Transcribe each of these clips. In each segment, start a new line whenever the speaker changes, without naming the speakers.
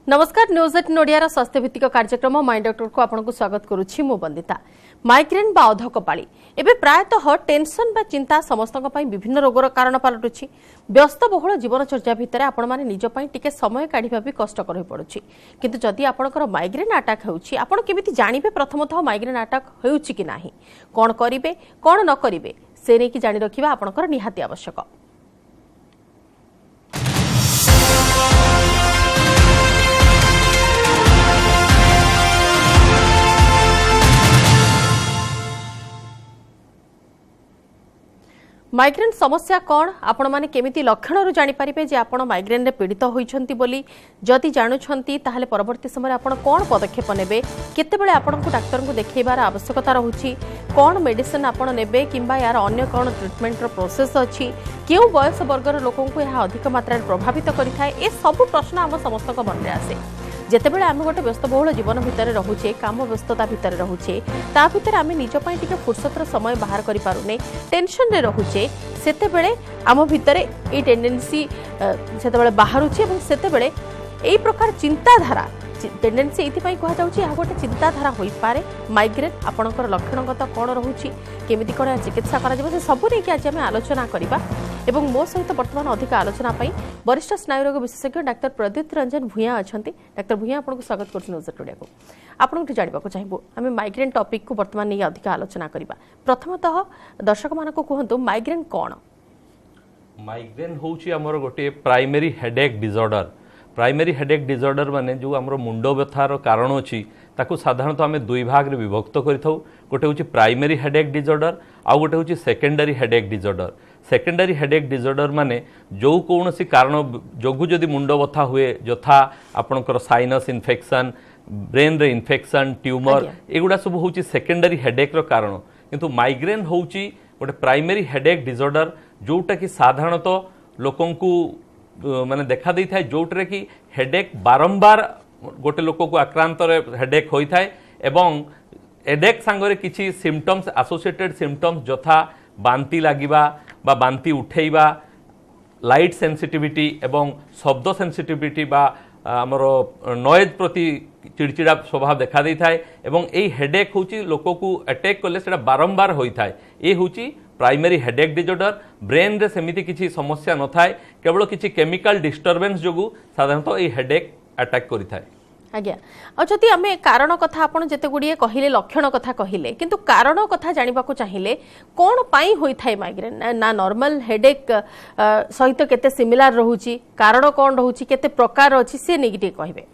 नमस्कार न्यूज 18 ओडिया स्वास्थ्य भित्तिक कार्यक्रम माइ डॉक्टर को आपको स्वागत करुछि मु बंदिता। माइग्रेन बा अधकपाळी एबे प्रायतः टेंशन बा चिंता समस्त विभिन्न रोगर कारण पलटुछि। व्यस्तबहुल जीवनचर्या भितर आपण माने निज पई टिके समय काढिबा भी कष्टकर हो पड़ुछि। किंतु जदि आपणकर माइग्रेन अटैक होउछि आपण केमिति जानिबे प्रथमतः माइग्रेन अटैक होउछि कि नाही, कोन करिवे कोन न करिवे से नै कि जानि रखिबा आपणकर निहाती आवश्यक। माइग्रेन समस्या कौन आपण माने केमिति लक्षण रु जानि परिबे जे आपण माइग्रेन रे पीड़ित होइछंती बोली जदि जानुछंती ताहले परवर्ती समय आपण कोन पदक्षेप नेबे केते बेले आपण को डाक्टर को देखैबार आवश्यकता रहउछि, कोन मेडिसिन आपण नेबे किंबा यार अन्य कोन ट्रीटमेंट रो प्रोसेस अछि, केउ वयस वर्गर लोकन को यह अधिक मात्रा रे प्रभावित करिथाय। ए सब प्रश्न हम समस्त को मन रे आसे जेतेबेले आम गोटे व्यस्तबहुल जीवन भितर रहुचे, काम व्यस्तता भितर रहुचे, ता भितर आम निज पई टिके फुर्सतर समय बाहर करि पारुने, टेंशन रे रहुचे, सेतेबेले आम भितर ए टेंडेंसी सेतेबेले बाहरुचे एवं सेतेबेले एई प्रकार चिंताधारा टेंडेंसी एथि कह जाउछि आ गोटे चिंताधारा होई पारे। माइग्रेन आपणकर लक्षणगत कोन रहुछि, केमिति कोन चिकित्सा करा जेबे से सब नै कि आज हम आलोचना करिबा। एवं मो सहित वर्तमान अधिक आलोचना पई वरिष्ठ स्नायुरोग विशेषज्ञ डाक्टर प्रदीप रंजन भूया अछंती। डाक्टर भूया आपनको स्वागत करछु न्यूज टुडे को। आपनको जानिबा को चाहिबो हम माइग्रेन टॉपिक को वर्तमान नै अधिक आलोचना करिबा। प्रथमतः दर्शक मानको कहंतु माइग्रेन कोन?
माइग्रेन होउछि हमर गोटे primary headache disorder. Primary headache disorder माने जो हमर मुंड व्यथार कारण अछि ताकू साधारणतः आम दुई भाग रे विभक्त करिथाउ। गोटे होछि प्राइमरी हेडेक डिसऑर्डर आ गोटे होछि secondary headache disorder. Secondary headache disorder माने जो कौनसी कारण जोगु जदि मुंड व्यथा हुए यथा आपनकर साइनस इन्फेक्शन, ब्रेन रे इन्फेक्शन, ट्यूमर एगुडा सब होछि सेकेंडरी हेडेक रो कारण। किंतु माइग्रेन होछि गोटे प्राइमरी हेडेक डिसऑर्डर जोटा कि साधारणतः लोकन को माने देखा दै थाए जोटरे कि हेडेक बारंबार गोटे लोक को आक्रांत हेडेक होई थाए एवं हेडेक सांगरे किछि सिम्पटम्स एसोसिएटेड सिम्पटम्स यथा बांती लागिबा बा बांती उठेइबा, लाइट सेंसिटिविटी एवं शब्द सेंसिटिविटी बा आमर नॉइज प्रति चिड़चिड़ा स्वभाव देखा दै थाए एवं एई हेडेक होछि लोक को अटैक कले सेटा बारंबार होई थाए। ए होछि प्राइमरी हेडेक डिसऑर्डर। ब्रेन रे सेमिति किछि समस्या न थाए, केवल किछि केमिकल डिस्टर्बेंस जोगु साधारणतः ए हेडेक अटैक करि थाए।
आज्ञा जदि आम कारण कथा आप जिते गुड़िए कहले लक्षण कथा कहले किंतु कारण कथा जानिबा को चाहिए कौन पाई होई थाए माइग्रेन ना नॉर्मल हेडेक सहित केते सिमिलर रहउची, कारण कौन रहउची, केते प्रकार अछि से नेगेटिव कहबे।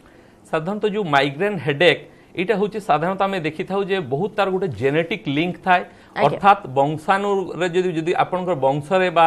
साधारणतः जो माइग्रेन हेडेक एटा होची साधारणतः आम देखि थाउ जे बहुत तार गोटे जेनेटिक लिंक थाए, अर्थात वंशाणु जदि आपनकर वंश रे बा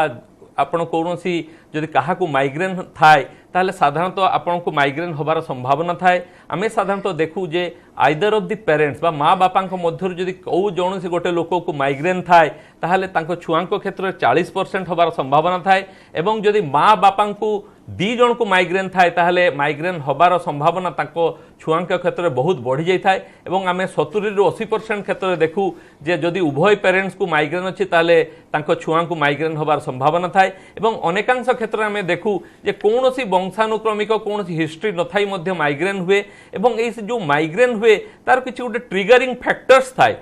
आपण कौनसी जदि काहाकू माइग्रेन थाए ताहले साधारणतः आपण को माइग्रेन होबार संभावना थाए। आमे साधारणतः देखू जे आइदर ऑफ द पेरेंट्स बा माँ बापांक मध्य जदि कौ जौनसी गोटे लोक को माइग्रेन थाए ताहले तांको छुआंक क्षेत्र में 40% होबार संभावना थाए एवं जदि माँ बापांकू दी जन को माइग्रेन थाए ताहले माइग्रेन होबार संभावना तांको छुआंक क्षेत्र में बहुत बढ़ी जाई थाए एवं आमे 70 रु 80% क्षेत्र में देखू जे जदि उभय पेरेंट्स को माइग्रेन अछि ताहले तांको छुआंक माइग्रेन होबार संभावना थाए एवं अनेकांश क्षेत्र में आमे देखू जे कोनोसी वंशानुक्रमिक कोनोसी हिस्ट्री न थाई मध्य माइग्रेन हुए एवं एई जो माइग्रेन हुए तार किछि गोटे ट्रिगरिंग फैक्टर्स थाए,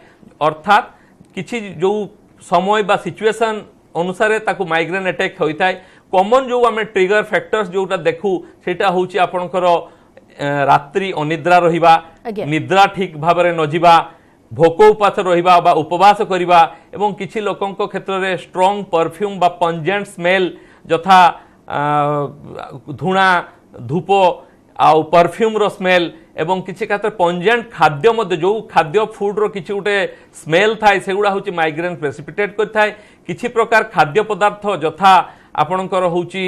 अर्थात किछि जो समय बा सिचुएशन अनुसार ताकू माइग्रेन अटैक होई थाए। कॉमन जो आमे ट्रिगर फैक्टर्स जोटा देखू सेटा होची आपनकर रात्रि अनिद्रा रहिबा, निद्रा ठीक भाबरे न जिबा, भोक उपास रहिबा बा उपवास करिबा एवं किछि लोकंक क्षेत्र रे स्ट्रांग परफ्यूम बा पंजेंट स्मेल यथा धूणा धूप आउ परफ्यूम रो स्मेल एवं किछि क्षेत्र पंजेंट खाद्य मध्य जो खाद्य फूड रो किछि गोटे स्मेल थाए सेगुडा होची माइग्रेन प्रेसिपिटेट करथाय। किछि प्रकार खाद्य पदार्थ यथा आपणकर होची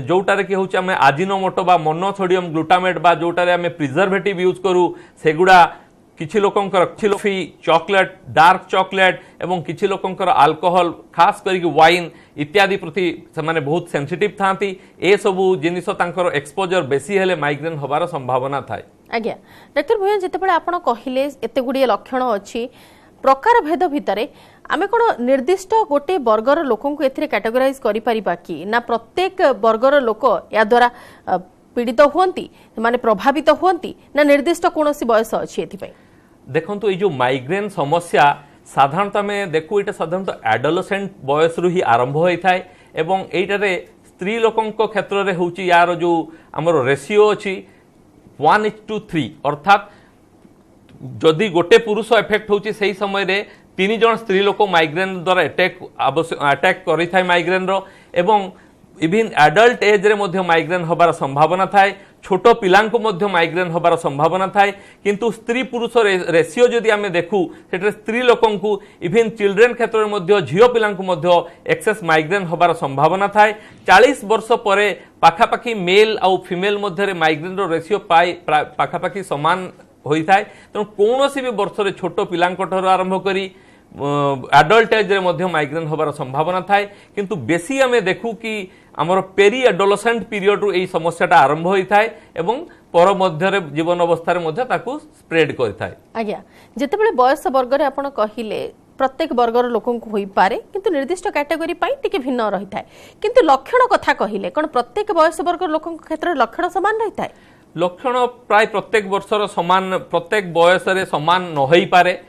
जोटारे कि होची आमे आजिनोमोटो बा मोनोसोडियम ग्लूटामेट बा जोटारे आमे प्रिजर्वेटिव यूज करू सेगुडा किछि लोकंकर कॉफी, चॉकलेट, डार्क चॉकलेट एवं किछि लोकंकर अल्कोहल खास करी वाइन इत्यादि प्रति से बहुत सेंसिटिव थांती। ए सबु जिनिस तांकर एक्सपोजर बेसी हेले माइग्रेन होबार संभावना थाए।
आज्ञा डॉक्टर भूया जेतेबेले आपण कहिले एते गुडी लक्षण अछि प्रकार भेद भितरे आमे कोन निर्दिष्ट गोटे वर्गर लोकन को एथिरे कैटेगराइज करि परिबा कि ना प्रत्येक वर्गर लोक या द्वारा पीड़ित हुअंती माने प्रभावित हुअंती ना निर्दिष्ट कोनोसी बयस अछि एथिपई?
देखंतु ये जो माइग्रेन समस्या साधारणतः आम देखू ये साधारणतः एडोलसेंट बयस रु ही आरंभ होता है एवं एटारे स्त्री लोकों क्षेत्र में हूँ यार जो आमर रेसीओ अच्छी 1:3 अर्थात जदि गोटे पुरुष एफेक्ट होची सही समय रे 3 जन स्त्री लोक माइग्रेन द्वारा अटैक करिथाय माइग्रेन रो एवं इवन एडल्ट एज रे मध्य माइग्रेन होबार संभावना थाए छोट पिलांको मध्य माइग्रेन होबार संभावना थाए किंतु स्त्री पुरुष रेशियो जदि आमे देखू सेटे स्त्री लोकंकु इवन चिल्ड्रेन क्षेत्र में मध्य झियो पिलांको मध्य एक्सेस माइग्रेन होबार संभावना थाए 40 वर्ष परे पाखापाखी मेल आउ फीमेल मध्य माइग्रेन रो रेशियो पाखापाखी समान होता है तेणु कौन भी वर्ष रे छोट पिलांको ठारू आरंभ करी एडल्ट एज रे मध्य माइग्रेन होबार संभावना थाए किंतु बेसी आमे देखू कि आमर पेरी एडोलसेंट पीरियड रु एई समस्याटा आरंभ होता है एवं पर मध्य जीवन अवस्था रे मध्य ताकू स्प्रेड करता है।
आज्ञा जेतेबेले बयस वर्ग रे आपण कहिले प्रत्येक वर्गर लोकों को होई पारे किंतु निर्दिष्ट कैटेगरी पाई टिके भिन्न रही थाए किंतु लक्षण कथा कहिले कोन प्रत्येक बयस वर्ग लोकों क्षेत्र में लक्षण समान रही थाए?
लक्षण प्राय प्रत्येक वर्षर समान प्रत्येक बयस रे समान न होई पारे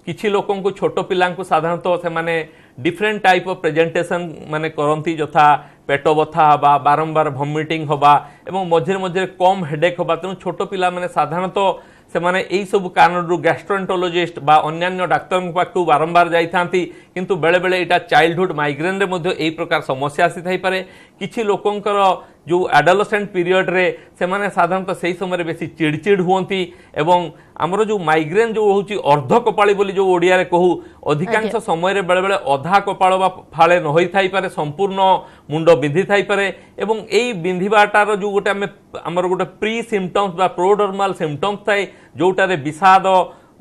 किछि लोकों को छोट पिलांको साधारणतः से माने डिफरेंट टाइप ऑफ प्रेजेंटेशन माने करंती जथा पेट बथा हबा बारंबार वॉमिटिंग हबा एवं मझे मझे कम हेडेक हबा तेणु छोट पिला माने साधारणतः से माने एई सब कारण गैस्ट्रोएंटरोलॉजिस्ट बा अन्यान्य डाक्टर पाखु बारंबार जाइथांती किंतु बेले बेले एटा चाइल्डहुड माइग्रेन रे मध्य एई प्रकार समस्या आसी थाई पारे किछि लोकंकर जो एडोलसेंट पीरियड रे से माने साधारणतः सही समय रे बेसी चिड़चिड़ हुअंती एवं हमरो जो माइग्रेन जो होची अर्ध कपाली बोली जो ओडिया रे कहू अधिकांश समय रे बेले बेले अधा कपाल बा फाळे न होई थाई पारे संपूर्ण मुंड बिंधि थाई पारे एवं एई बिंधिबाटार जो गोटे हमर गोटे प्री सिम्पटम्स बा प्रोडर्माल सिम्पटम्स थाए जोटारे विषाद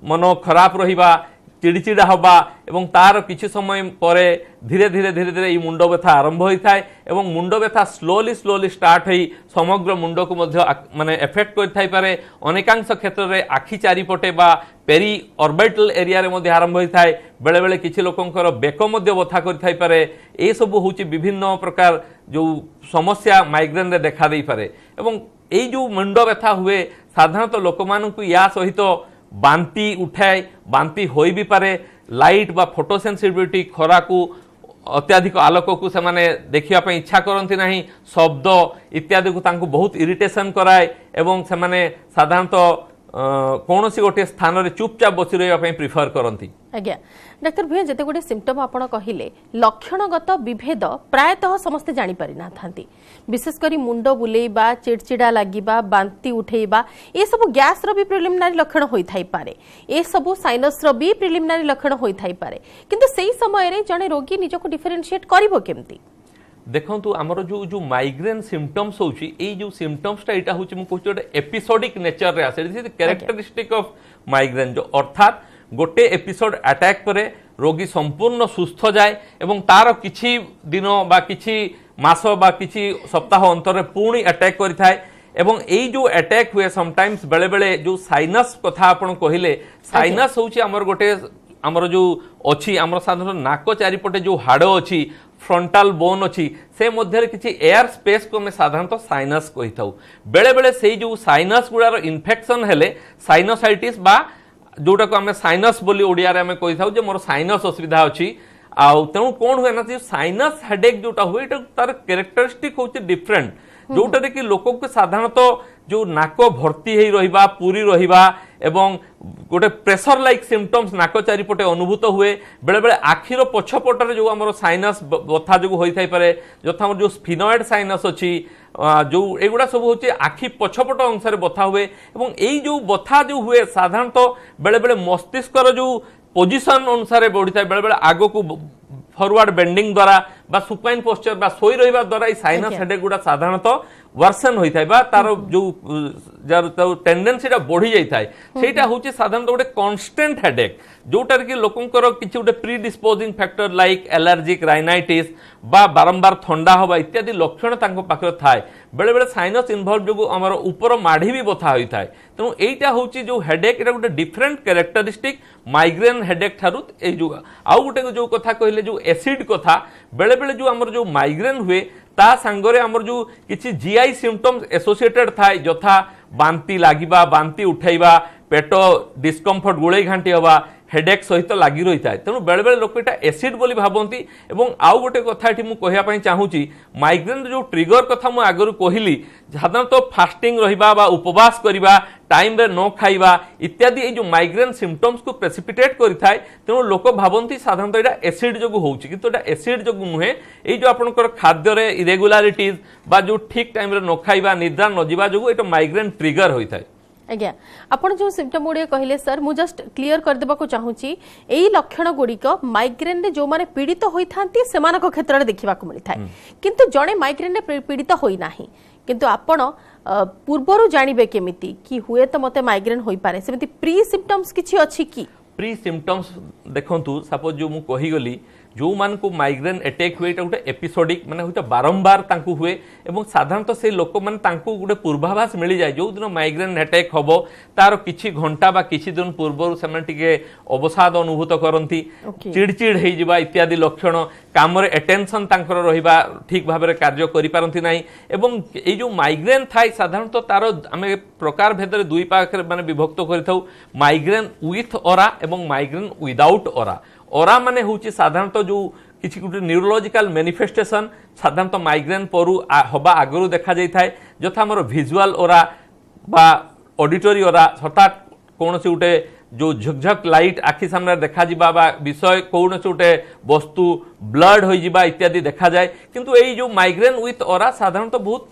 मन खराब रहिबा चिड़चिड़ा हवा एवं तार किछि समय परे धीरे धीरे धीरे धीरे मुंड व्यथा आरंभ होता है एवं मुंड व्यथा स्लोली स्लोली स्टार्ट हो समग्र मुंड को मध्य माने एफेक्ट कर पारे अनेकांश क्षेत्र में आखि चारिपटे बा पेरी ऑर्बिटल एरिया रे मध्य आरंभ होता है बेले बेले किछि लोकंकर बेक मध्य व्यथा कर पारे ए सब होची विभिन्न प्रकार जो समस्या माइग्रेन रे देखा दे पारे एवं ए जो मुंड व्यथा हुए साधारणतः लोक मानकु या सहित बांती उठाए बांती होई भी पारे लाइट बा फोटोसेंसिटिविटी खरा को अत्याधिक आलोक को से माने देखिया पे इच्छा करती नहीं शब्द इत्यादि को तांको बहुत इरिटेशन कराए एवं से माने साधारणतः कौन सी गोटे स्थान रे चुपचाप बसी रही प्रिफर करती।
आज्ञा डाक्टर भैया जिते गोटे सिम्पटम आपण कहले लक्षणगत विभेद प्रायतः समस्ते जानी पारि ना थांती विशेषकर मुंड बुलेइबा चिड़चिड़ा लागिबा बांती उठेइबा ए सब गैस रो भी प्रिलिमिनारी लक्षण होई थाई पारे ए सब साइनस रो भी प्रिलिमिनारी लक्षण होई थाई पारे किंतु सेही समय रे जने रोगी निजको डिफरेंशिएट करिवो केमती?
देखंतु हमर जो जो माइग्रेन सिम्पटम्स होची ए जो सिम्पटम्स टा एटा होची मु कहू गोटे एपिसोडिक नेचर रे आसे this is characteristic of migraine जो अर्थात गोटे एपिसोड अटैक परे रोगी संपूर्ण सुस्थ जाए एवं तार किछि दिन बा किछि मास बा किछि सप्ताह अंतर पुणी अटैक करिथाय एवं एई जो अटैक हुए समटाइम्स बेले बेले जो साइनस कथा आपण कहिले साइनस होची हमर गोटे हमर जो अछि हमर साधारण नाक चारिपटे जो हाड़ अछि फ्रंटाल बोन अच्छी से मध्य किसी एयर स्पेस को मैं साधारणतः साइनस कही था बेले बेले से जो साइनस गुड़ार इन्फेक्शन हेले साइनोसाइटिस बा जोटा को आम साइनस बोली ओडिया रे आम कही था मोर साइनस असुविधा अच्छी आउ तेणु कौन हुए ना साइनस हेडेक जोटा हुए तार कैरेक्टरिस्टिक होची डिफरेंट जोटा कि लोक को साधारणतः जो नाक भर्ती हो रहिबा पूरी रहिबा एवं गोटे प्रेशर लाइक सिम्पटम्स नाक चारिपटे अनुभूत हुए बेले बेले आखिर पछपटे जो आम साइनस बथा जो होता है जथा जो स्फिनॉइड साइनस अच्छी जो एगुड़ा सब हूँ आखि पछपट अंश बथा हुए एवं यही जो बथा जो हुए साधारणतः बेले बेले मस्तिष्कर जो पोजिशन अनुसार बढ़ी था बेले बेले आग को फॉरवर्ड बेंडिंग द्वारा बा सुपाइन पोस्चर बा सोई रहिबा द्वारा ई साइनस हेडेक गुड़ा साधारणतः वर्सन होई थाय बा तार जो टेंडेंसी टा बढ़ी जाई थाय सेटा होची साधारणतः गोटे कांस्टेंट हेडेक जोटार कि लोकंकर किछि गोटे pre disposing factor like allergic rhinitis बा बारंबार ठंडा हवा इत्यादि लक्षण तांको पाखरे थाय बेले बेले साइनस इन्वॉल्व जो हमर ऊपर माढ़ी भी बथा होई थाय तेणु एटा होची जो हेडेक एटा गोटे डिफरेंट कैरेक्टरिस्टिक माइग्रेन हेडेक थारु ए जो आउ गोटे जो कथा कहले जो एसिड कथा बेले बेले जो हमर जो माइग्रेन हुए ता सांगरे आमर जो किछि जीआई सिम्पटम्स एसोसिएटेड थाए यथा बांती लागिबा बांती उठाइबा पेट डिस्कम्फर्ट गोळे घांटी हवा हेडेक सहित लगी रही है तेणु बेले बेले लोक एटा एसिड बोली भावती एवं आउ गोटे कथा एठी मु कहिया पई चाहूची माइग्रेन जो ट्रिगर कथा मु आगरु कहली साधारणतः फास्टिंग रहिबा बा उपवास करिबा टाइम रे न खाइबा इत्यादि ए जो माइग्रेन सिम्पटम्स को प्रेसिपिटेट करि थाए तेणु लोक भावती साधारणतः एटा एसिड जोगु होउची किंतु एटा एसिड जोगु नुहे ए जो आपनकर खाद्य रे इरेगुलारिटीज बा जो ठीक टाइम रे न खाइबा निद्रा न जिबा जोगु एटा माइग्रेन ट्रिगर होई थाए।
आज्ञा आपण जो सिम्पटम गुड़िया कहले सर मु जस्ट क्लियर कर देबा को चाहूची एई लक्षण गुड़िक माइग्रेन रे जो माने पीड़ित होई थांती सेमानक क्षेत्र रे देखिबा को मिली थाए किंतु जणे माइग्रेन रे पीड़ित होई नाही किंतु आपण पूर्वरु जानिबे केमिति कि हुए तो मते माइग्रेन होई पारे सेमिति प्री सिम्पटम्स किछि अछि कि
प्री सिम्पटम्स देखंतु सपोज जो मु कहि गली जो मान को माइग्रेन अटैक हुए गोटे एपिसोडिक माने होता बारंबार तांकु हुए एवं साधारणतः से लोक माने तांकु गोटे पूर्वाभास मिल जाए जो दिन माइग्रेन अटैक हबो तार किछि घंटा बा किछि दिन पूर्व से टिके अवसाद अनुभूत करती चिड़चिड़ हो जिबा इत्यादि लक्षण काम रे अटेंशन तांकर रहिबा ठीक भाव में कार्य करि पारंती नाही एवं ए जो माइग्रेन थाई साधारणतः तार आमे प्रकार भेदरे दुई पाखरे माने विभक्त करिथौ माइग्रेन विथ ओरा एवं माइग्रेन विदाउट ओरा ओरा माने होची साधारणतः जो किसी गोटे न्यूरोलॉजिकल मैनिफेस्टेशन साधारणतः माइग्रेन परु हवा आगरू देखा जाई थाए जथा हमर विजुअल ओरा बा ऑडिटरी ओरा हठात कौन से गोटे जो झकझक लाइट आखि सामने देखा जिबा बा विषय कौन से गोटे वस्तु ब्लड हो जिबा इत्यादि देखा जाए किंतु एई जो माइग्रेन विथ ओरा साधारणतः बहुत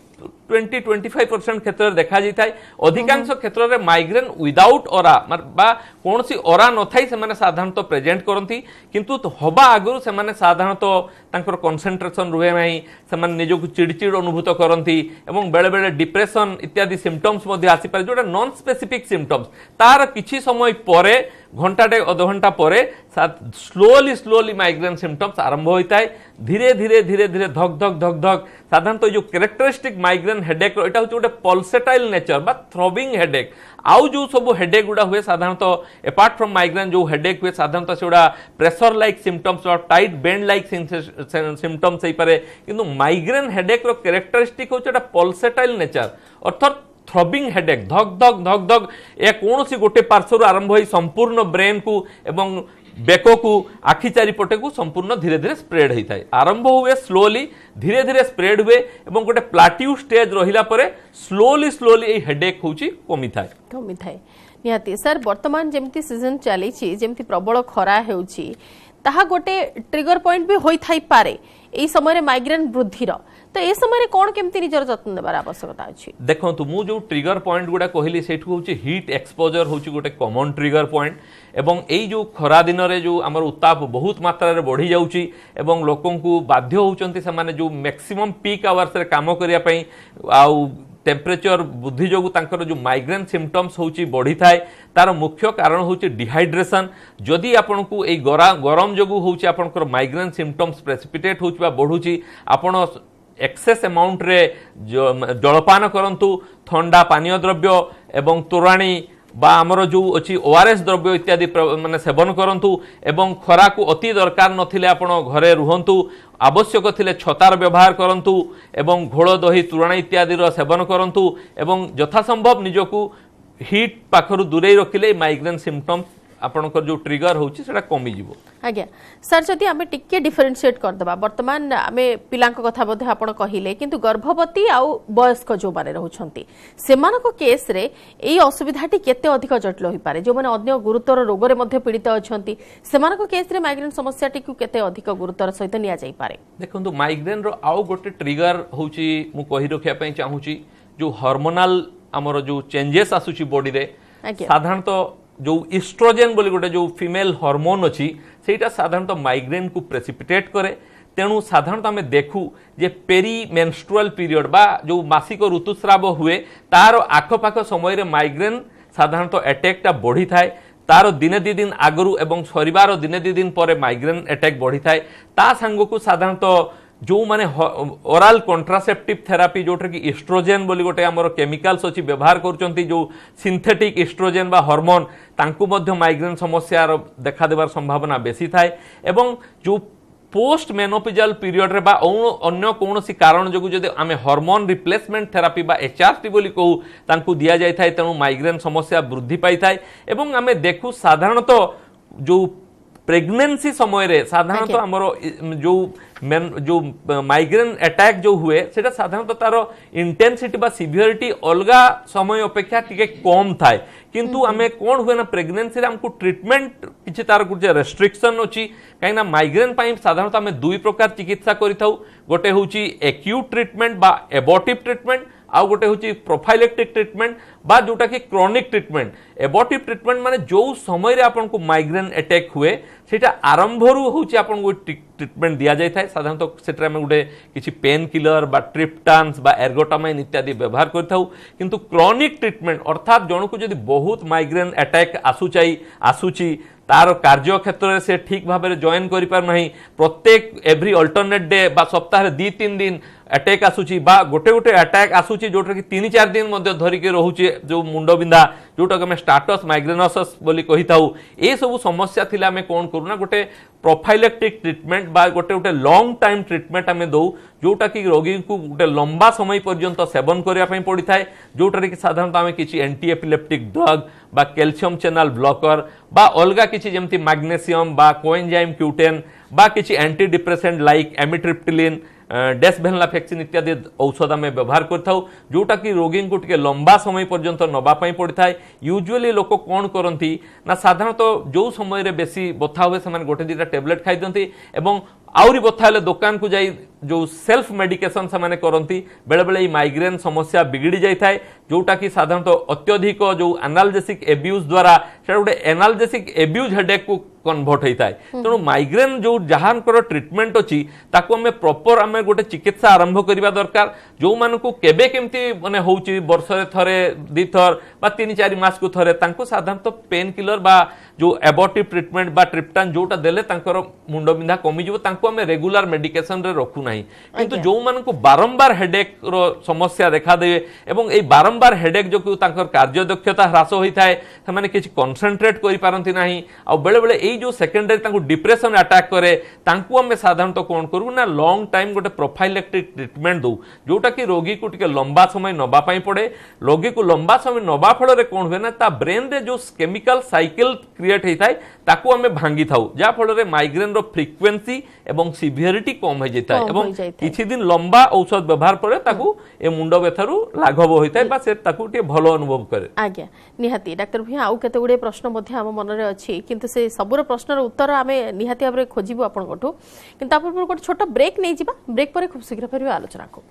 20-25% क्षेत्र देखा जाता है अधिकांश क्षेत्र में माइग्रेन विदाउट ओरा बा कौन सी ओरा न थाई से साधारणतः प्रेजेंट करती किंतु हवा आगु से साधारणतः तांकर कंसंट्रेशन रुहे नहीं से निजक चिड़चिड़ अनुभूत करती एवं बेले बेले डिप्रेशन इत्यादि सिम्पटम्स आसीपारे जोटा नॉन स्पेसिफिक सिम्पटम्स तार किछि समय परे घंटाटे अध घंटा परे स्लोली माइग्रेन सिम्पटम्स आरंभ होता है धीरे धीरे धीरे धीरे धक धक धक धक साधारणतः जो कैरेक्टरिस्टिक माइग्रेन हेडेक एटा होचे गोटे पल्सेटाइल नेचर बा थ्रबिंग हेडेक आउ जो सब हेडेक गुड़ा हुए साधारणतः अपार्ट फ्रॉम माइग्रेन जो हेडेक हुए साधारणतः सेगुड़ा प्रेशर लाइक सिम्पटम्स और टाइट बेंड लाइक सिम्पटम्स हो पारे किंतु माइग्रेन हेडेक रो कैरेक्टरिस्टिक होचे एटा पल्सेटाइल नेचर अर्थात थ्रबिंग हेडेक धक धक धक धक ए कौन सी गोटे पार्श्वर आरंभ हो संपूर्ण ब्रेन को एवं बेक को आखि चारिपटे को संपूर्ण धीरे धीरे स्प्रेड होता है आरंभ हुए स्लोली धीरे धीरे स्प्रेड हुए एवं गोटे प्लाट्यू स्टेज रहिला परे स्लोली स्लोली ए हेडेक होची कमी थाए
निहाती सर वर्तमान जेमती सीजन चली जेमती प्रबल खरा हेउची ताहा गोटे ट्रिगर पॉइंट भी होई थाई पारे एई समय माइग्रेन वृद्धिर तो ए समय कौन केमती निजर जत्न देबार आवश्यकता अछि
देखंतु मु जो ट्रिगर पॉइंट गुडा कहली सेठु होची हीट एक्सपोजर होची गोटे कॉमन ट्रिगर पॉइंट एवं एई जो खरा दिन रे जो हमर उत्ताप बहुत मात्रा रे बढ़ी जाउची एवं लोकन को बाध्य होउचंती से माने जो मैक्सिमम पीक आवर्स रे काम करिया पई आउ टेम्परेचर बुद्धि जोगु तांकर जो माइग्रेन सिम्पटम्स होची बढ़ी थाए तार मुख्य कारण होची डिहाइड्रेशन जदि आपन को ए गरम जोगु होची आपनकर माइग्रेन सिम्पटम्स प्रेसिपिटेट होची बा बढ़ुची आपन एक्सेस अमाउंट रे जलपान करंतु ठंडा पानीय द्रव्य एवं तोराणी बा आमर जो अच्छी ओआरएस द्रव्य इत्यादि माने सेवन करंतु एवं खरा को अति दरकार नथिले आपण घरे रुहंतु आवश्यक थिले छतार व्यवहार करंतु एवं घोल दही तोराणी इत्यादि रो सेवन करंतु एवं यथासंभव निजको हीट पाखरु दूरे रखिले माइग्रेन सिम्पटम्स आपनकर जो ट्रिगर होची सेटा कमी जिवो
आज्ञा सर जदि आमे टिके डिफरेंशिएट कर दबा वर्तमान आमे पिलांक कथा बोधे आपण कहिले किंतु गर्भवती आउ वयस्क जो माने रहउछंती सेमानक केस रे एई असुविधाटी केते अधिक जटिल होई पारे जो माने अन्य गुरुतर रोग रे मध्ये पीड़ित अछंती सेमानक केस रे माइग्रेन समस्याटी को केते अधिक गुरुतर सहित निया जाई पारे
देखंतु माइग्रेन रो आउ गोटे ट्रिगर होची मु कहि रखिया पई चाहूची जो हार्मोनल हमर जो चेंजेस आसुची बॉडी रे साधारणतः जो इस्ट्रोजेन बोली गोटे जो फीमेल हार्मोन अच्छी सेटा साधारणतः माइग्रेन को प्रेसिपिटेट करे तेणु साधारणतः आम देखू जे पेरी मेन्स्ट्रुअल पीरियड बा जो मासिक ऋतुस्राव हुए तार आखपाख समय माइग्रेन साधारणतः अटैकटा बढ़ी थाए तार दिने दी दिन आगरू एवं सरिबार दिने दी दिन पर माइग्रेन अटैक बढ़ी थाए ता सांगको साधारणतः जो माने ओराल कॉन्ट्रासेप्टिव थेरापी जोटा कि इस्ट्रोजेन बोली गोटे आमर केमिकल्स अच्छी व्यवहार करचंती जो सिंथेटिक इस्ट्रोजेन बा हार्मोन तांकु मध्य माइग्रेन समस्या देखा देवार संभावना बेसी थाए एवं जो पोस्ट मेनोपिजाल पीरियड रे बा अन्य कौन कारण जो जब आम हार्मोन रिप्लेसमेंट थेरापी बा HRT बोली कहू तांकू दिया जाय थाए तेणु माइग्रेन समस्या वृद्धि पाई थाए एवं आम देखू साधारणतः जो प्रेगनेंसी समय रे साधारणतः हमरो जो माइग्रेन अटैक जो हुए सेटा साधारणतः तार इंटेंसिटी बा सिवियरिटी अलगा समय अपेक्षा टिके कम थाए किंतु आमे कोन हुए ना प्रेगनेंसी रे हमको ट्रीटमेंट किछि तार कुछ रेस्ट्रिक्शन अछि काई ना माइग्रेन पाई साधारणतः आमे दुई प्रकार चिकित्सा करिथाउ गोटे होची एक्यूट ट्रीटमेंट बा एबॉर्टिव ट्रीटमेंट आउ गोटे होची प्रोफाइलेक्टिक ट्रीटमेंट बा जोटा कि क्रोनिक ट्रीटमेंट एबॉर्टिव ट्रीटमेंट माने जो समय रे आपन को माइग्रेन अटैक हुए सेटा आरंभ रु होची आपन को ट्रीटमेंट दिया जाय थाए साधारणतः सेटा में गोटे किछि पेन किलर बा ट्रिप्टान्स बा एर्गोटामाइन इत्यादि व्यवहार करथाउ किंतु क्रोनिक ट्रीटमेंट अर्थात जणको जदि बहुत माइग्रेन अटैक आसुची तार कार्य क्षेत्र में से ठीक भाव में जॉइन कर पार नहीं प्रत्येक एवरी अल्टरनेट डे बा सप्ताह 2-3 दिन अटैक आसुची बा गोटे गोटे अटैक आसुची जोटा कि 3-4 दिन मध्य धरिक रोचे जो मुंड बिंधा जोटा कि स्टाटस माइग्रेनोसिस बोली कही थाउ ए सब समस्या थिला आमे कोन करूना गोटे प्रोफाइलेक्टिक ट्रीटमेंट बा गोटे गोटे लॉन्ग टाइम ट्रीटमेंट आमे दउ जोटा कि रोगी को गोटे लंबा समय पर्यंत सेवन करिया पई पड़ी थाए जोटा कि साधारणतः आमे किछि एंटी एपिलेप्टिक ड्रग बा कैल्शियम चैनल ब्लॉकर बा अलगा किछि जेमति मैग्नेशियम बा कोएंजाइम क्यूटेन बा किछि एंटी डिप्रेसेंट लाइक एमिट्रिप्टिलिन डेस्भेनलाफेक्सिन इत्यादि औषध आम व्यवहार करथाउ जोटा कि रोगी को टिके लंबा समय पर्यंत नबा पई पड़िथाए यूजुअली लोक कौन करती ना साधारणतः जो समय रे बेसी बथा हुए से गोटे दुटा टेबलेट खाई दियंती एवं आउरी बथा हेले दुकान को जाई जो सेल्फ मेडिकेशन से करती बेले बेले माइग्रेन समस्या बिगड़ी जाए थाए जोटा कि साधारणतः अत्यधिक जो एनाल्जेसिक एब्यूज द्वारा से गोटे एनाल्जेसिक एब्यूज हेडेक को कन्वर्ट होता है तेणु माइग्रेन जो जहांकर ट्रीटमेंट अच्छी ताकू आम प्रॉपर आम गोटे चिकित्सा आरंभ करने दरकार जो मानकू केबे केमती माने होउची वर्षरे थरे दी थर बा 3-4 मास को थरे तांको साधारणतः पेन किलर बा जो एबॉर्टिव ट्रीटमेंट बा ट्रिप्टान जोटा देले तांकर मुंड बिंधा कमी जिवो तांको आम रेगुलर मेडिकेशन रे रखू नाही किंतु जो मानकू बारंबार हेडेक रो समस्या देखा दे एवं ए बारंबार हेडेक जो तांकर कार्य दक्षता ह्रास होई थाए से माने किछि कंसंट्रेट करि पारंती नाही आ बेले बेले ए जो सेकेंडरी तांको डिप्रेशन अटैक करे तांको आम साधारणतः कोन करू ना लॉन्ग टाइम गोटे प्रोफाइलेक्टिक ट्रीटमेंट दो जोटा कि रोगी को टिके लंबा समय नबा पई पड़े रोगी को लंबा समय नबा फल रे कोन हुए ना ता ब्रेन रे जो केमिकल साइकिल क्रिएट होई थाए ताकू आम भांगी थाउ जा फल रे माइग्रेन रो फ्रीक्वेंसी एवं सिवियरिटी कम हो जाता है एवं किछि दिन लंबा औषध व्यवहार पर ताकू ए मुंड व्यथारु लाघव होइताय बा से ताकू टे भलो अनुभव करे
आज्ञा निहाती डॉक्टर भैया आउ केते गुडे प्रश्न मध्ये हम मन रे अछि किंतु से सबुर प्रश्नर उत्तर आमे निहाती भाबरे खोजिबु आपन कोठु किंतु आपन पर गोटे छोट ब्रेक नै जिबा ब्रेक पर खूब शीघ्र फेरबे आलोचना को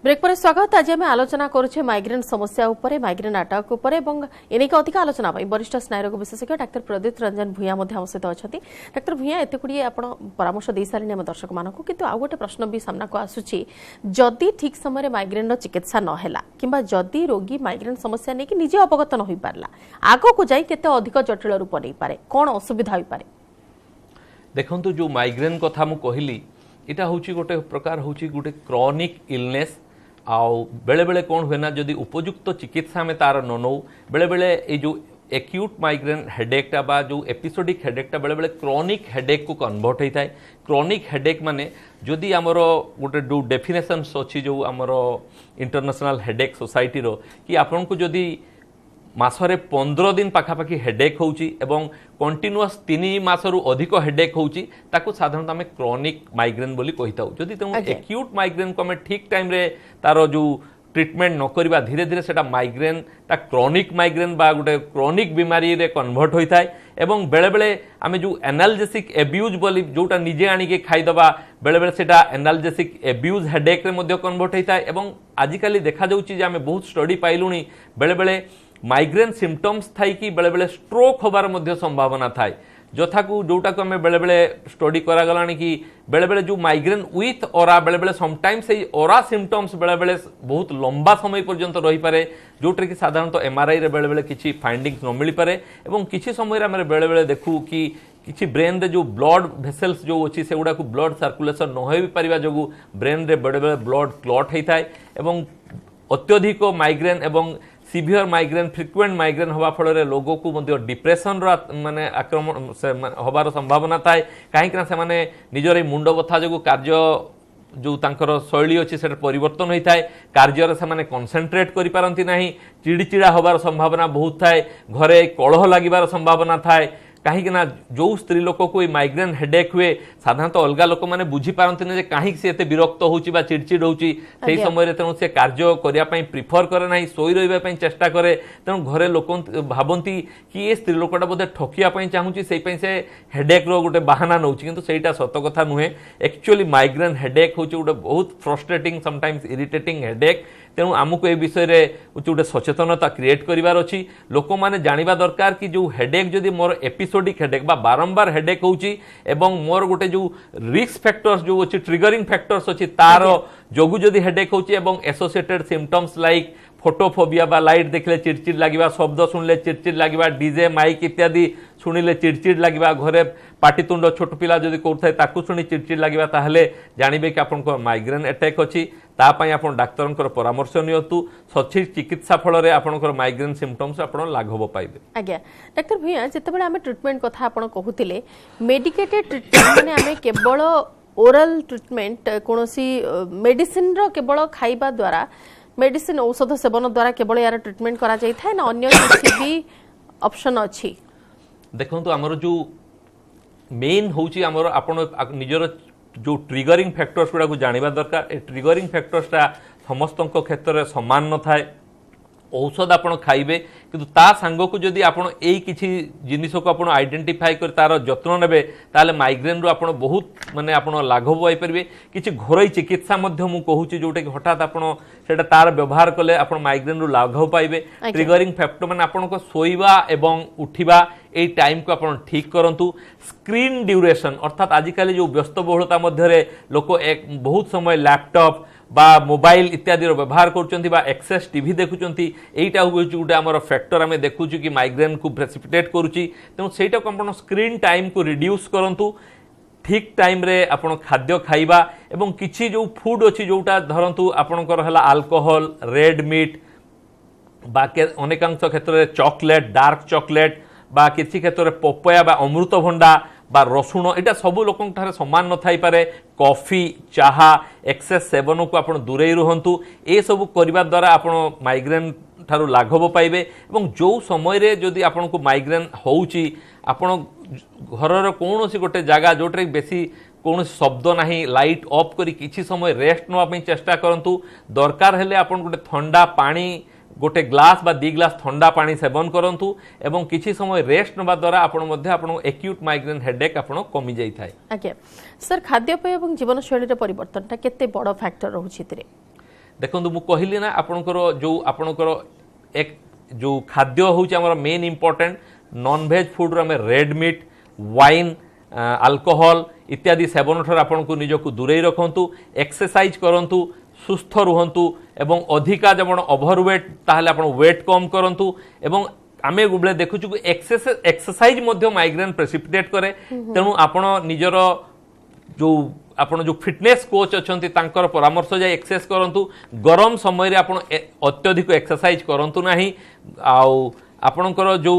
ब्रेक पर स्वागत आज आम आलोचना करुचे माइग्रेन समस्या उपरे माइग्रेन अटैक उपरे एवं एनेक अधिक आलोचना वरिष्ठ स्नायुरोग विशेषज्ञ डाक्टर प्रदीप रंजन भूया आम सहित अच्छा डाक्टर भूया एत गुड़िए आप परामर्श दे सारे आम दर्शक मानक किंतु आउ गोटे प्रश्न भी सामना को आसूची जदि ठीक समय माइग्रेन चिकित्सा नहेला किंबा जदि रोगी माइग्रेन समस्या नहीं कि निजे अवगत न हो पारला आगो को जाई केते अधिक जटिल रूप नहीं पारे कौन असुविधा हो पारे
देखंतु जो माइग्रेन कथा मु कहली इटा होची गोटे प्रकार होची गोटे क्रॉनिक इलनेस आउ बेले बेले कौन हुए ना जदि उपयुक्त चिकित्सा में तार न नौ बेले बेले ये जो एक्यूट माइग्रेन हेडेकटा बा जो एपिसोडिक हेडेकटा बेले बेले क्रॉनिक हेडेक को कन्वर्ट होता है क्रॉनिक हेडेक माने जदि आमर गोटे जो डेफिनेशन अच्छी जो आमर इंटरनेशनल हेडेक सोसाइटी रो कि आपन को जदि मासरे 15 दिन पाखापाखि हेडेक होउची एवं कंटिन्यूअस 3 मासरु अधिक हेडेक होउची ताको साधारणतः आम क्रॉनिक माइग्रेन बोली कहिताउ जदि तेणु एक्यूट माइग्रेन को आम ठीक टाइम रे तार जो ट्रीटमेंट न करिबा धीरे धीरे सेटा माइग्रेन ता क्रॉनिक माइग्रेन बा गोटे क्रॉनिक बीमारी रे कन्वर्ट होता है एवं बेले बेले आमे जो एनाल्जेसिक एब्यूज बोली जोटा निजे आनी के खाई दबा बेले बेले सेटा एनाल्जेसिक एब्यूज हेडेक रे मध्ये कन्वर्ट होता है एवं आजिकाली देखा जाउची जे आमे बहुत स्टडी पाइलुनी बेले बेले माइग्रेन सिम्पटम्स थाई कि बेले बेले स्ट्रोक होबार मध्य संभावना थाए जथा को जोटा को हमें बेले बेले स्टडी करा गलानी कि बेले बेले जो माइग्रेन विथ ओरा बेले बेले समटाइम्स ए ओरा सिम्पटम्स बेले बेले बहुत लंबा समय पर्यंत रही पारे जोटर कि साधारणतः एमआरआई रे बेले बेले किछि फाइंडिंग्स न मिली पारे एवं किछि समय रे हम बेले बेले देखू कि किछि ब्रेन रे जो ब्लड भेसल्स जो अछि से गुडा को ब्लड सर्कुलेशन न होई परिबा जोगु ब्रेन रे बेले बेले ब्लड क्लॉट हेइ थाए एवं अत्यधिक माइग्रेन एवं सीवियर माइग्रेन फ्रिक्वेंट माइग्रेन हवा फल लोगों को मध्य डिप्रेशन माने आक्रमण से हबार संभावना थाए कहीं से माने निजर मुंड बथा जो कार्य जो तांकर शैली अच्छी से परिवर्तन होता है कार्य से माने कंसंट्रेट करि पारंती नाही चिड़चिड़ा हबार संभावना बहुत थाए घरे कलह लागिबार संभावना थाए कहीं ना जो स्त्री लोक को माइग्रेन हेडेक हुए साधारणतः अलग लोक मैंने बुझी पारती ना कहीं से विरक्त होची बा चिड़चिड़ होची सेही समय तेणु से कार्य करने प्रिफर करे ना शोई रही चेष्टा करे तेणु घरे लोक भावती कि ये स्त्री लोकटा बोधे ठकिया चाहूँगी से हेडेक रो गोटे बाहाना नौ किंतु सेटा सत कथा नुहे एक्चुअली माइग्रेन हेडेक हूँ गोटे बहुत फ्रस्ट्रेटिंग समटाइम्स इरिटेटिंग हेडेक तेणु आमको ए विषय गोटे सचेतनता क्रिएट करिवार अछि लोक माने जानिबा दरकार कि जो हेडेक जदि मोर एपिसोडिक हेडेक बा बारंबार हेडेक होउची एवं मोर गोटे जो रिस्क फैक्टर्स जो अछि ट्रिगरिंग फैक्टर्स अछि तार जोगु जदि हेडेक होउची एवं एसोसिएटेड सिम्पटम्स लाइक फोटोफोबिया बा लाइट देखले चिड़चिड़ लगिबा शब्द सुनले चिड़चिड़ लगिबा डीजे माइक इत्यादि शुणिले चिड़चिड़ लगिबा घरे पाटितुंड छोट पिला जदि करथाय ताकू शुणी चिड़चिड़ लगिबा ताहले जानिबे कि आपनको माइग्रेन अटैक अछि ता पई आपण डाक्टरंकर परामर्श नियंतु सचित चिकित्सा फल रे आपणकर माइग्रेन सिम्पटम्स आपण लाघव पाइबे।
आज्ञा डॉक्टर भैया जेतेबेले आमे ट्रीटमेंट कथा आपण कहूतिले मेडिकेटेड ट्रीटमेंट माने आमे केवल ओरल ट्रीटमेंट कोनोसी मेडिसिन रो केवल खाइबा द्वारा मेडिसिन औषध सेवन द्वारा केवल यार ट्रीटमेंट करा जाय थाए ना अन्य किसी भी ऑप्शन अछि?
देखंतु हमर जो मेन होची हमर आपण निजर जो ट्रिगरिंग फैक्टर्स गुड़ा को जानिबा दरकार ए ट्रिगरिंग फैक्टर्सटा समस्त क्षेत्र में समान न थाए औषध आपण खाइबे किंतु ता सांग को जदि आपण एई किछि जिनिस को आपण आइडेंटिफाई कर तार जत्न नेबे ताले माइग्रेन रो आपण बहुत माने आपण लाघव पाई परिबे किछि घरोई चिकित्सा मध्य मु कहूची जोटे कि हठात आपण सेटा तार व्यवहार कले आपण माइग्रेन रो लाघव पाइबे ट्रिगरिंग फैक्टर माने आपण को सोइबा एवं उठिबा ए टाइम को आपण ठीक करंतु स्क्रीन ड्यूरेशन अर्थात आजिकाली जो व्यस्त बहुलता मध्य लोक एक बहुत समय लैपटॉप बा मोबाइल इत्यादि व्यवहार करछंती बा एक्सेस टीवी देखुछंती एटा होउची गुटे हमर फैक्टर हमें देखुछु कि माइग्रेन को प्रेसिपिटेट करूची तेणु सेटा को आपण स्क्रीन टाइम को रिड्यूस करंतु ठीक टाइम रे आपण खाद्य खाइबा एवं किछि जो फूड अछि जोटा धरंतु आपणकर हला अल्कोहल रेड मीट बाकी अनेकांश क्षेत्र में चॉकलेट डार्क चॉकलेट बा किछि क्षेत्र में पपया बा अमृतभंडा बा रसुण एटा सब लोक सामान न थाई पारे कॉफी चाहा एक्सेस सेवन को आपण दूरे रुहंतु ए सब करबा द्वारा आपण माइग्रेन ठारू लाघव पाइबे एवं जो समय रे जदि आपण को माइग्रेन होउची आपण घरर कोनोसी गोटे जगह जोटरे बेसी कौन शब्द नाही लाइट ऑफ करी किछि समय रेस्ट नवा पई चेष्टा करंतु दरकार हेले आपण गोटे ठंडा पानी गोटे ग्लास बा 2 ग्लास ठंडा पानी सेवन करंतु एवं किछि समय रेस्ट नबा द्वारा आपण मध्ये आपण एक्यूट माइग्रेन हेडेक आपण कमी जाई थाए।
ओके सर खाद्यपेय एवं जीवनशैली रे परिवर्तनटा केते बड़ फैक्टर रहउछि तिरे?
देखंतु मु कहिली ना आपणकर जो आपणकर एक जो खाद्य होउछि हमर main important non veg food रे हमें रेड मीट वाइन अल्कोहल इत्यादि सेवन ठार आपण को निजको दूरे रखंतु एक्सरसाइज करंतु सुस्थ रुहंतु एवं अधिका जब ओभरवेट ताहले आपण वेट कम करंतु एवं आमे गुबले देखुछु एक्सरसाइज मध्य माइग्रेन प्रेसिपिटेट करे तेणु आपण निजर जो आपण जो फिटनेस कोच अछंती तांकर परामर्श जाय एक्सरसाइज करंतु गरम समय रे आपण अत्यधिक एक्सरसाइज करंतु नाही आउ आपणकर जो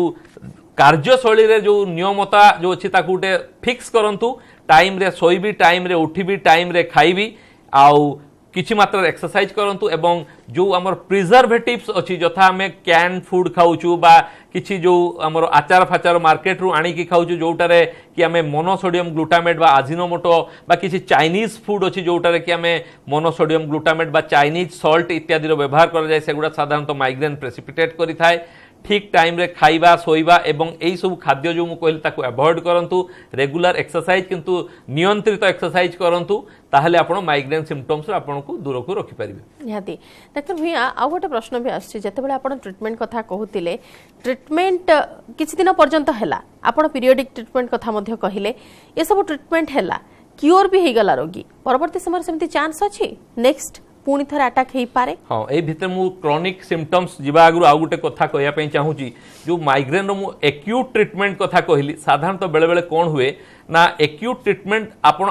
कार्यशैली रे जो नियमता जो अछि ताकू गोटे फिक्स करंतु टाइम रे सोइबी टाइम रे उठिबी टाइम रे खाइबी आउ किछि मात्रा एक्सरसाइज करंतु एवं जो हमर प्रिजर्वेटिव्स अछि जथा हमें कैन फूड खाउछु बा किछि जो हमर आचार फाचार मार्केट रु आनी की खाउछु जोटारे कि हमें मोनोसोडियम ग्लूटामेट बा आजिनोमोटो बा किछि चाइनीज फूड अछि जोटारे कि हमें मोनोसोडियम ग्लूटामेट बा चाइनीज सॉल्ट इत्यादि रो व्यवहार कर जाय सेगुडा साधारणतः माइग्रेन प्रेसिपिटेट करि थाए ठीक टाइम रे खाइबा सोइबा एवं एई सब खाद्य जो मु कहली ताको अवॉइड करंतु रेगुलर एक्सरसाइज किंतु नियंत्रित एक्सरसाइज करंतु ताहले आपण माइग्रेन सिम्पटम्स आपण को दूर को रखि परिबे।
निहाती डॉक्टर भैया आउ गोटे प्रश्न भी आछि जते बेले आपण ट्रीटमेंट कथा कहूतिले ट्रीटमेंट किछि दिन पर्यंत हैला आपण पीरियोडिक ट्रीटमेंट कथा मध्ये कहिले ए सब ट्रीटमेंट हैला क्योर भी हेगला रोगी परवर्ती समय सेमती चांस अछि नेक्स्ट पुणी थर अटैक हेई पारे।
हाँ ए भीतर मु क्रॉनिक सिम्पटम्स जिबा आगु आउ गोटे कथा कहया पई चाहूची जो माइग्रेन रो मु एक्यूट ट्रीटमेंट कथा कहली साधारणतः बेले बेले कोन हुए ना एक्यूट ट्रीटमेंट आपण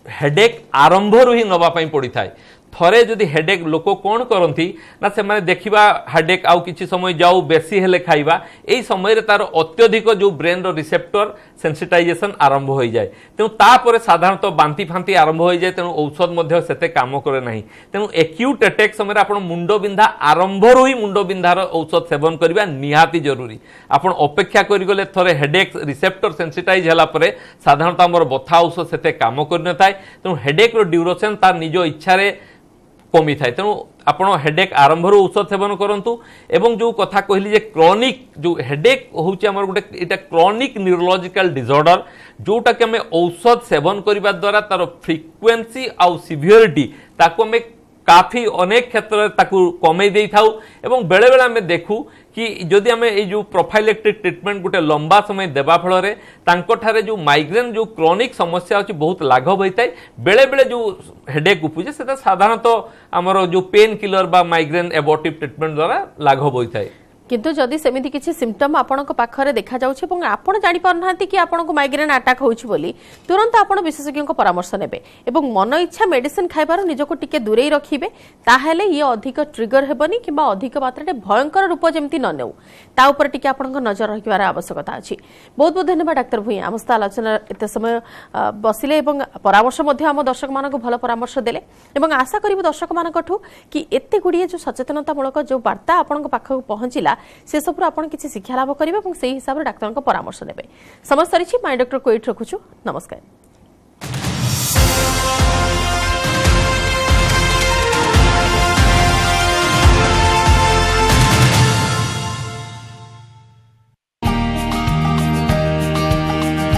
हेडेक आरंभ रु ही नबा पई पड़ी थाए थरे जदि हेडेक लोक कोन करंती ना से माने देखिबा हेडेक आउ किछि समय जाऊ बेसी हेले खाइबा एई समय रे तार अत्यधिक जो ब्रेन रो रिसेप्टर सेंसिटाइजेशन आरंभ होई जाय तेनु ता परे साधारणतः बांती फांती आरंभ होई जाय तेनु औषध मध्ये सेते काम करे नाही तेनु एक्यूट अटैक समय रे आपण मुंडो बिंधा आरंभ रु ही मुंडो बिंधार औषध सेवन करबा निहाती जरूरी आपण अपेक्षा करि गले थरे हेडेक रिसेप्टर सेंसिटाइज हला परे साधारणतः हमर बथा औषध सेते काम करन थाय तेनु हेडेक रो ड्यूरेशन तार निजो इच्छा रे कमी थाए तेणु आपण हेडेक आरंभ औषध सेवन करंतु एवं जो कथा कहली जे क्रॉनिक जो हेडेक होउची हमर गुटे एटा क्रॉनिक न्यूरोलॉजिकल डिसऑर्डर जोटा कि हमें औषध सेवन करबा द्वारा तार फ्रीक्वेंसी आउ सिवियरिटी ताको हमें काफी अनेक क्षेत्र ताकू कमे देई थाउ एवं बेले बेले हमें देखू कि जदि हमें ए जो प्रोफाइलेक्टिक ट्रीटमेंट गुटे लंबा समय देबा फल रे तांको ठारे जो माइग्रेन जो क्रॉनिक समस्या अछि बहुत लाघव होइताय बेले बेले जो हेडेक उपुजे सेता साधारणतः हमर जो पेन किलर बा माइग्रेन एबॉर्टिव ट्रीटमेंट द्वारा लाघव होइताय
किंतु जदि सेमिति किछि सिम्पटम आपनक पाखरे देखा जाउछि एवं आपण जानि पारनांती कि आपनक माइग्रेन अटैक होउछि बोली तुरंत आपण विशेषज्ञ परामर्श नेबे एवं मन इच्छा मेडिसिन खाइबार निजको टिके दूरेई रखिबे ताहेले ये अधिक ट्रिगर हेबनी किबा अधिक मात्रा भयंकर रूप जेमति न नेउ ता ऊपर टिके आपनक नजर रखिबार आवश्यकता अछि। बहुत बहुत धन्यवाद डाक्टर भुई आम सहित आलोचना एते समय बसिले एवं परामर्श मध्ये आम दर्शक मानक भल परामर्श देले एवं आशा करिबो दर्शक मानकठु कि एते गुडिये जो सचेतनतामूलक जो वार्ता आपनक पाखक पहुंचिला से सब आपण किसी शिक्षा लाभ करेंगे और से हिसाब से डाक्तर परामर्श नेबे। समस्त माय डॉक्टर को एट रखुछु। नमस्कार।